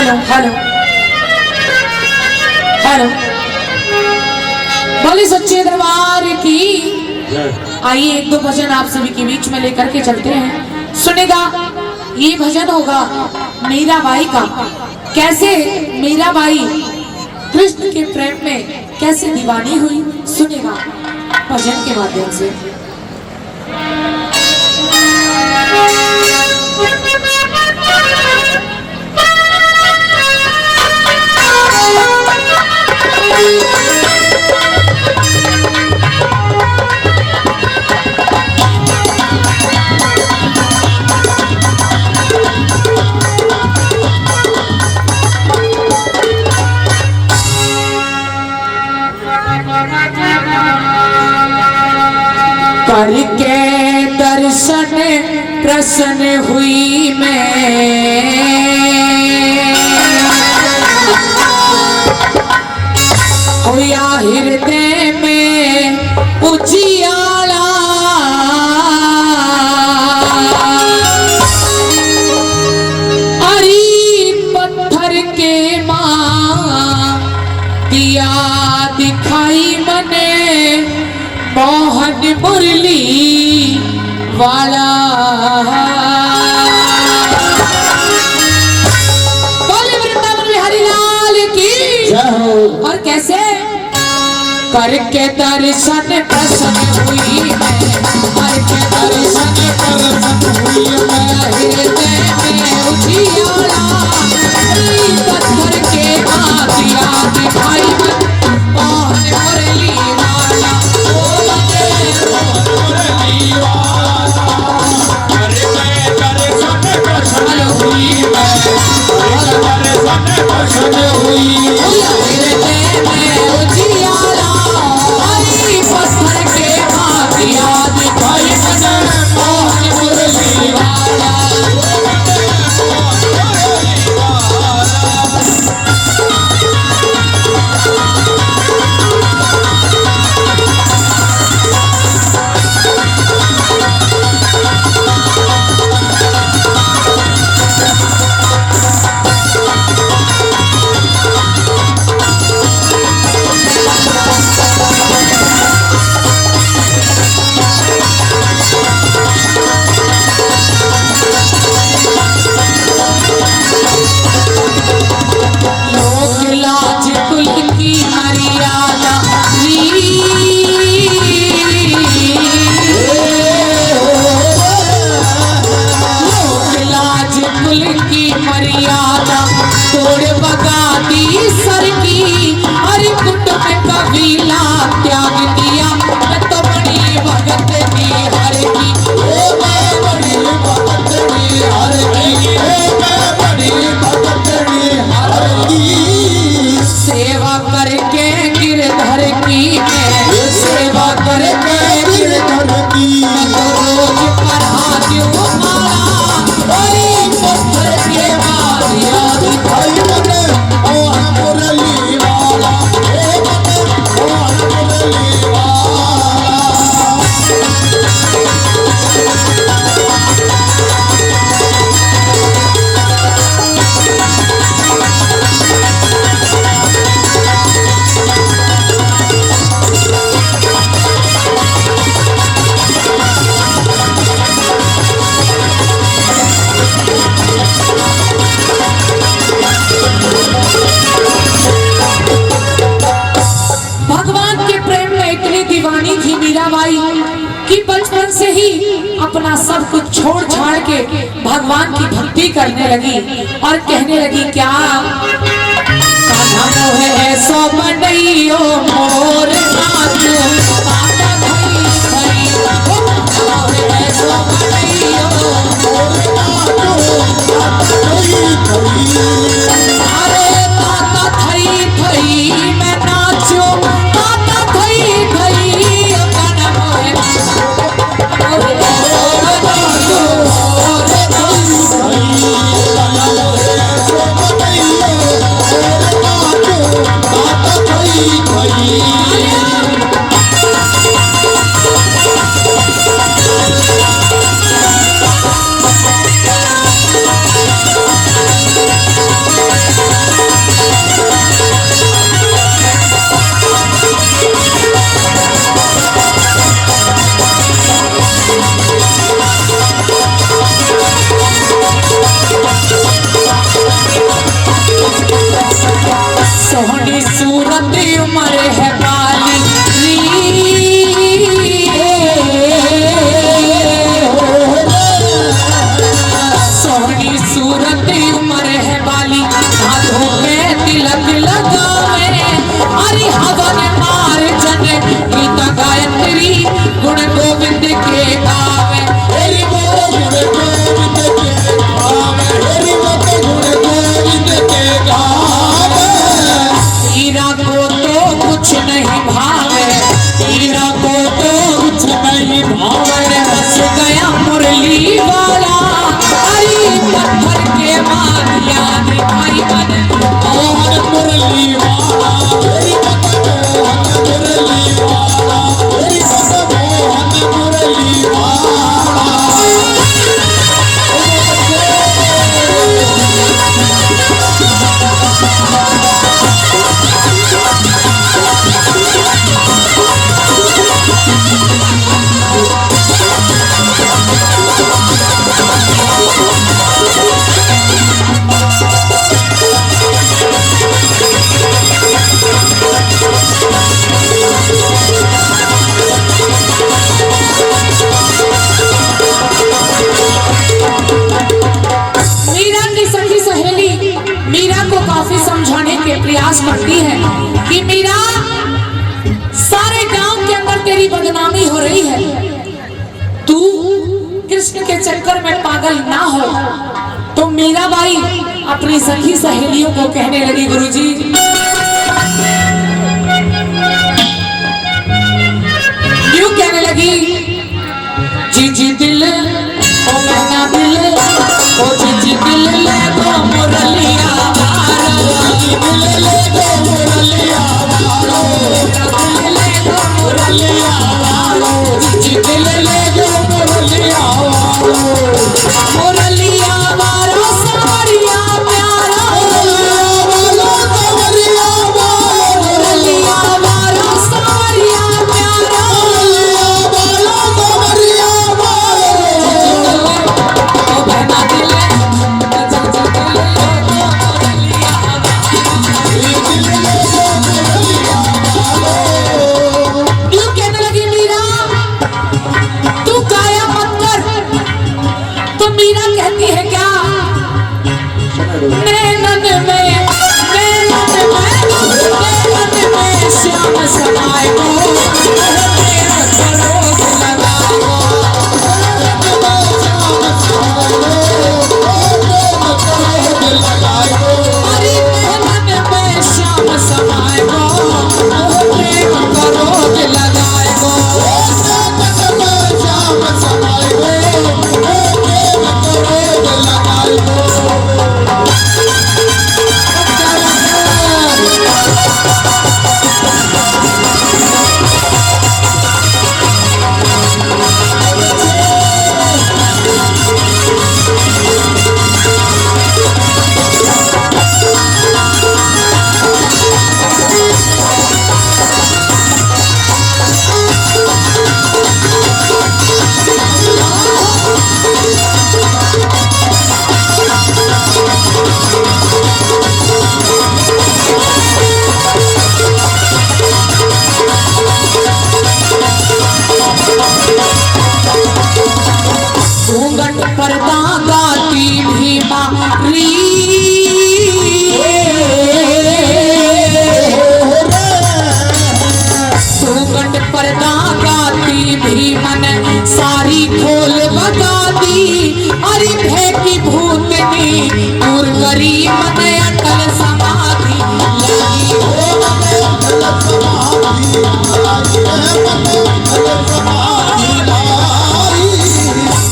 Hello hello hello, बोले सच्चे दरबार की। आइए एक दो भजन आप सभी के बीच में लेकर के चलते हैं। सुनेगा ये भजन होगा मीराबाई का, कैसे मीराबाई कृष्ण के प्रेम में कैसे दीवानी हुई, सुनेगा भजन के माध्यम से। करके दर्शन प्रसन्न हुई मैं, हुआ हृदय में उजियाला। अरे पत्थर के माँ दिया दिखाई मने मोहन मुरली वाला। बोले वृंदावन बिहारी लाल की। और कैसे करके दर्शन प्रसन्न हुई मैं, करके दर्शन प्रसन्न हुई मैं, हृदय में उजियाला। पत्थर के आदिया दिखाई मोहन मुरली वाला। कि बचपन से ही अपना सब कुछ छोड़ छाड़ के भगवान की भक्ति करने लगी और कहने लगी क्या कान्हा है सो बनइयो मोर नाचो माता धई धई कान्हा है सो बनइयो मोर नाचो माता धई धई अरे माता धई धई मैं नाचो माता धई धई भाई प्रयास करती है कि मीरा सारे गांव के अंदर तेरी बदनामी हो रही है, तू कृष्ण के चक्कर में पागल ना हो। तो मीराबाई अपनी सखी सहेलियों को कहने लगी, गुरुजी यूं कहने लगी, जी जी दिल ओ मैना दिल ओ जी जी दिल ले गो मुरलिया वारो, जी दिल ले गो मुरलिया वारो, दिल ले गो मुरलिया वारो, जी दिल ले गो मुरलिया वारो, मुरलिया वारो सारिया प्यारा, मुरलिया वारो सारिया प्यारा, ओ बहना दिल पर्दा गाती भीमा री, घूंघट पर्दा गाती भीमन सारी खोल बता दी, अरे भेकी भूतनी दूर करी मन अटल समाधि लगी हो, अटल समाधि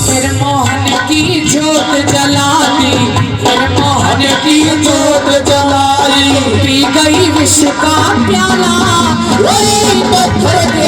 फिर मोहन की जोत जला दी, फिर मोहन की जोत जलाई, पी गई विष का प्याला, वही पत्थर के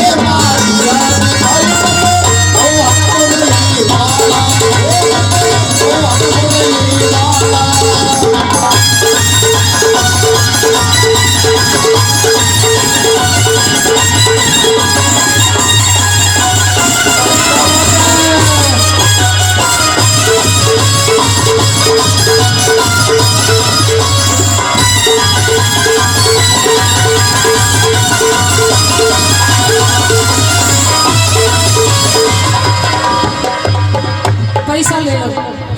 पैसा ले लो।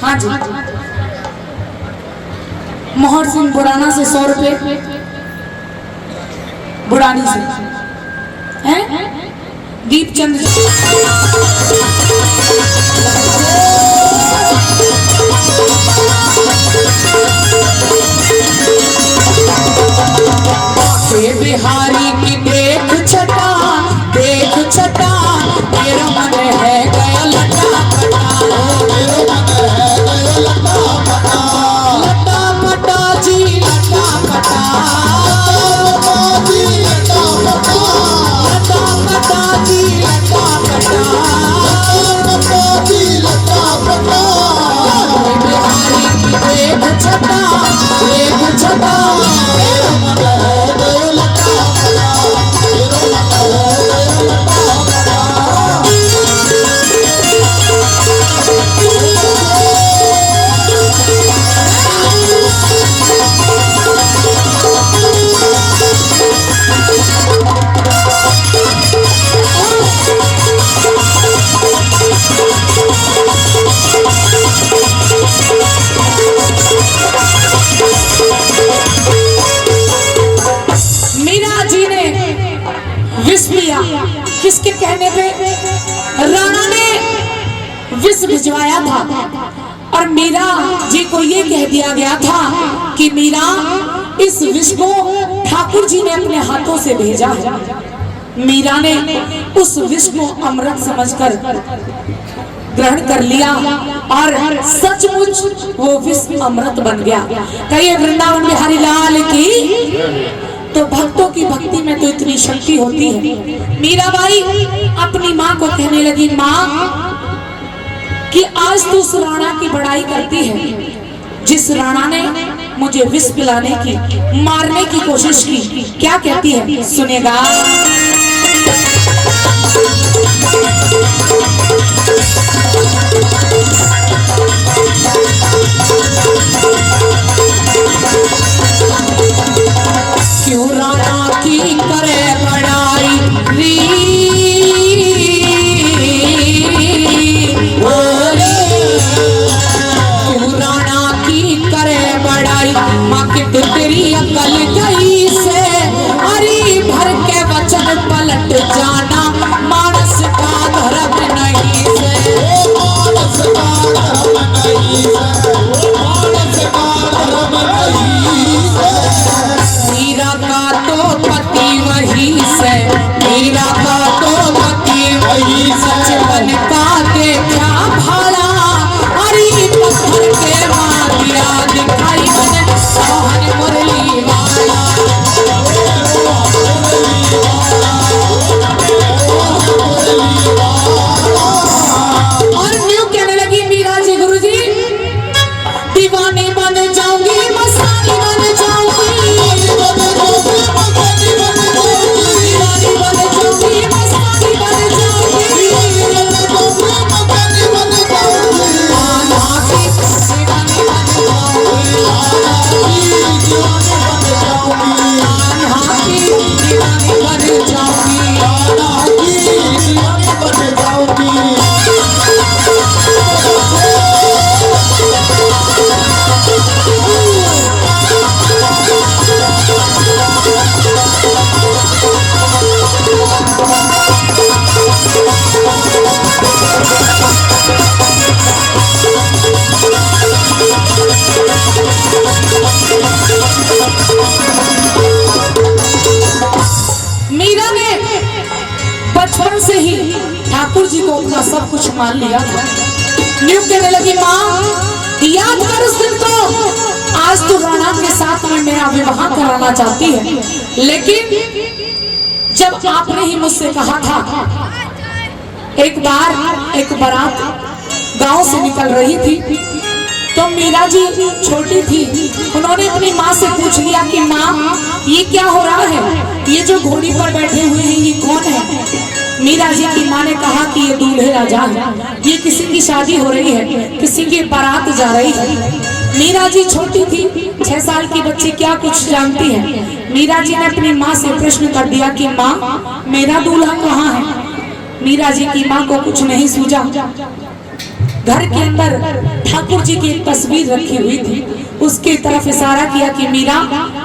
हाँ जी, मोहर सिंह बुराना से 100 रुपए, बुरानी से हैं, दीपचंद बिहारी की देख छटा, देख छटा, मेरा मन है गया लटा पटा, मेरा मन है गया लटा पटा, लटा पटा जी लटा पटा, लटा पटा जी लटा पटा, लटा जी लटा पटा, बिहारी की देख छटा, देख छटा, मेरा मन है गया लटा पटा। उसके कहने पे राणा ने विष भिजवाया था और मीरा जी को ये कह दिया गया था कि मीरा, इस विष को ठाकुर जी ने अपने हाथों से भेजा है। मीरा ने उस विष को अमृत समझकर ग्रहण कर लिया और सचमुच वो विष अमृत बन गया। कहिए वृंदावन बिहारी लाल की। तो भक्तों की भक्ति में तो इतनी शक्ति होती है। मीराबाई अपनी माँ को कहने लगी, माँ कि आज तो उस राणा की बड़ाई करती है जिस राणा ने मुझे विष पिलाने की, मारने की कोशिश की। क्या कहती है सुनेगा। क्यों राणा की करे बड़ाई री, क्यों राणा की करे बड़ाई, माँ की तेरी अकल गई से, अरे भर के वचन पलट जाना, मानस का धर्म नहीं से, मानस का धर्म नहीं से, मानस का धर्म नहीं से। मीरा का तो पति वही से, मीरा का तो पति वही, सच बन का देखा भाड़ा, अरे पत्थर के मारिया दिखाई बने सोहन मुरली वाला। और न्यू कहने लगी मीरा जी, गुरु जी दीवानी बन जाऊंगी, मस्तानी बन जाऊंगी, दीवानी बन जाऊंगी, मस्तानी बन जाऊंगी, आना की दीवानी बन जाऊंगी, आना की दीवानी बन जाऊंगी, आना की दीवानी बन जाऊंगी। मीरा ने बचपन से ही ठाकुर जी को अपना सब कुछ मान लिया था। न्यू कहने लगी, माँ याद कर उस दिन को, आज तो राणा के साथ में मेरा विवाह कराना चाहती है, लेकिन जब आपने ही मुझसे कहा था, एक बार एक बारात गांव से निकल रही थी तो मीरा जी छोटी थी, उन्होंने अपनी माँ से पूछ लिया कि माँ ये क्या हो रहा है, ये जो घोड़ी पर बैठे हुए हैं ये कौन है। मीरा जी की माँ ने कहा कि ये दूल्हे राजा है, ये किसी की शादी हो रही है, किसी की बारात जा रही है। मीरा जी छोटी थी, 6 साल की बच्ची क्या कुछ जानती है। मीरा जी ने अपनी माँ से प्रश्न कर दिया कि माँ मेरा दूल्हा कहाँ है। मीरा जी की माँ को कुछ नहीं सूझा। घर के अंदर ठाकुर जी की एक तस्वीर रखी हुई थी, उसकी तरफ इशारा किया कि मीरा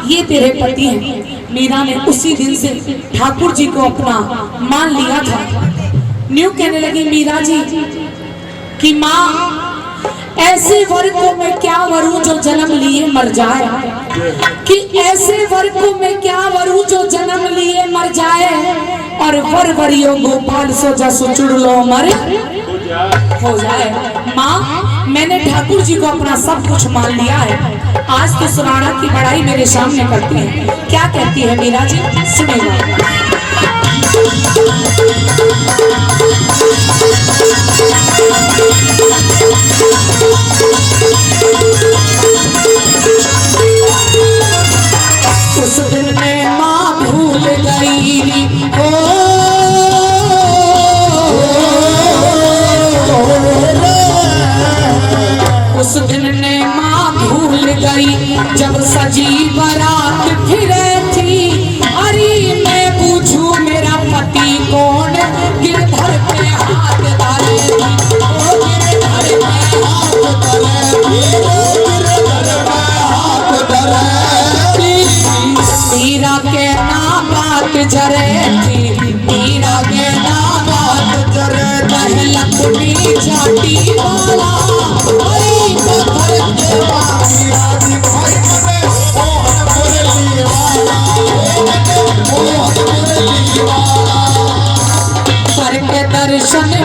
ये तेरे पति हैं। मीरा ने उसी दिन से ठाकुर जी को अपना मान लिया था। न्यू कहने लगी मीरा जी कि माँ ऐसे वर को मैं क्या वरूं जो जन्म लिए मर जाए, कि ऐसे वर को मैं क्या वरूं जो जन्म लिए मर जाए, और वर वरियो गोपाल सो जा सुचुड़ लो मर हो जाए। माँ मैंने ठाकुर जी को अपना सब कुछ मान लिया है, आज तो राणा की बड़ाई मेरे सामने करती है। क्या कहती है मीरा जी सुनेगा। उस दिन में माँ भूल गई हो, उस दिन ने माँ भूल गई जब सजी बारात फिरे थी। अरे मैं पूछूं मेरा पति कौन, गिरधर पे हाथ डाले थी, ओ गिरधर पे हाथ डाले थी, ओ गिरधर पे हाथ डाले थी। मीरा के नाम बात जरे थी, मीरा के नाम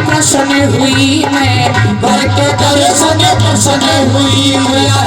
प्रसन्न हुई मैं, वर के दर्शन प्रसन्न हुई मैं,